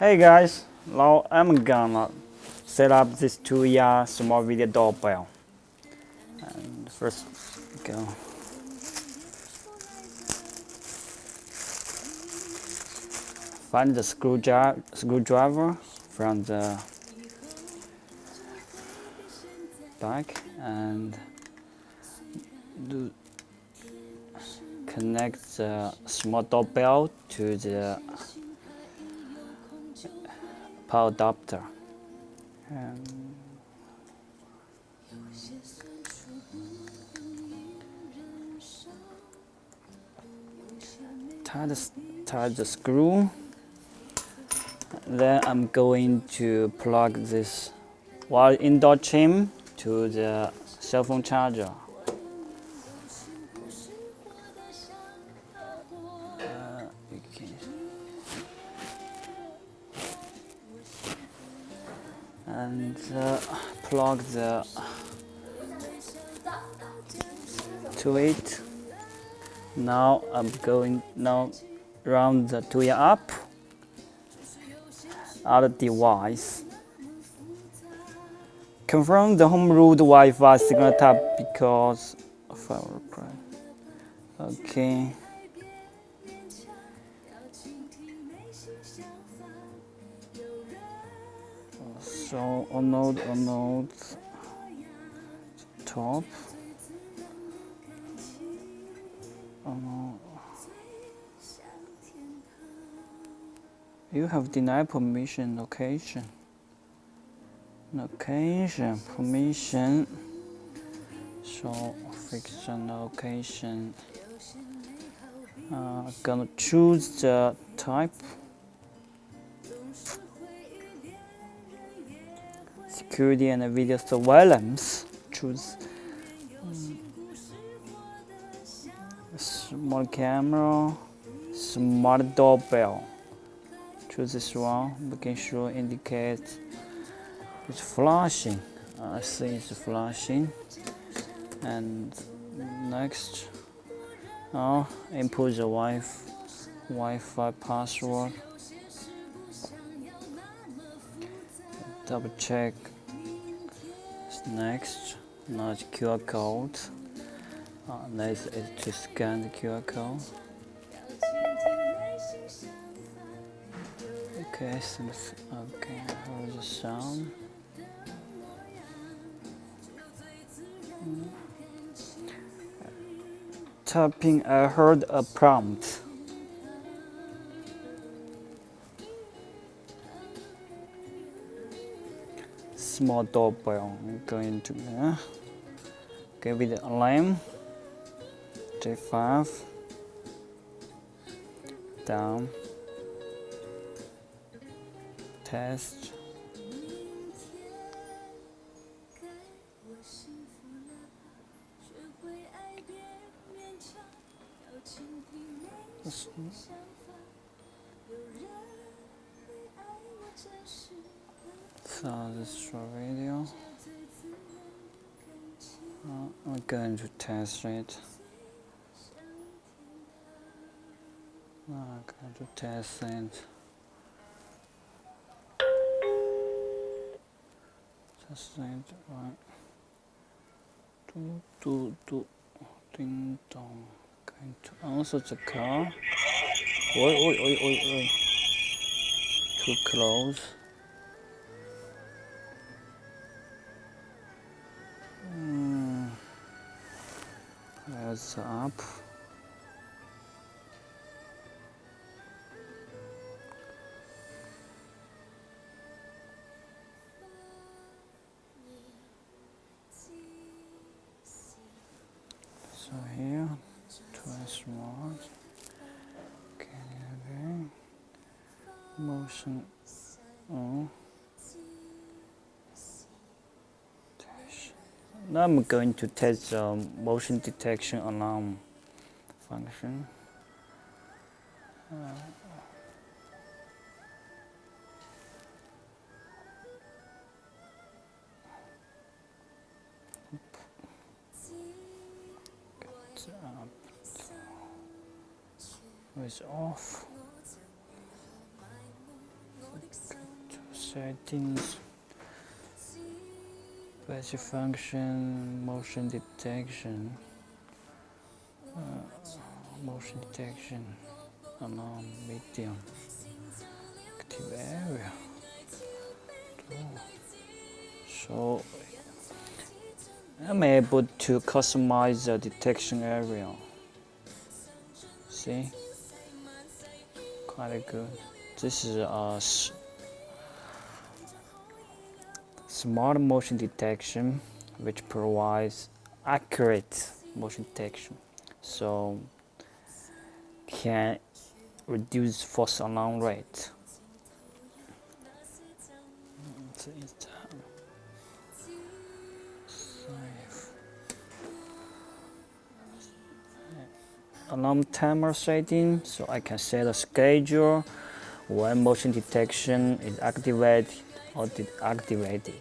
Hey guys, now I'm gonna set up this Tuya small video doorbell. And first, go. Find the screwdriver from the back and connect the small doorbell to the power adapter. And tie the screw. Then I'm going to plug this wire indoor chime to the cell phone charger. And plug the to it. Now I'm going round the Tuya up other device. Confirm the home root Wi-Fi signal type because of our prime. Okay. So on node top. You have denied permission location. Permission. So fix the location. Gonna choose the type. Security and video surveillance. Choose small camera, smart doorbell. Choose this one. Making sure indicates it's flashing. I see it's flashing. And next, now input the Wi-Fi password. Double check. Next, now it's QR code. Next is to scan the QR code. Okay, here's the sound. Tapping, I heard a prompt. Small doorbell. I'm going to give it a alarm. J5 down. Test. So this is for video. I'm going to test it. I'm going to test it. Test it. Right. Ding dong. Going to answer the car. Oi. Too close. There's the up. So here, twice more. Okay, motion on. Now I'm going to test the motion detection alarm function. It's off. settings, basic function, motion detection, alarm, medium, active area. So I'm able to customize the detection area. See, quite good. This is a smart motion detection, which provides accurate motion detection, so can reduce false alarm rate. Alarm timer setting, so I can set a schedule when motion detection is activated or deactivated.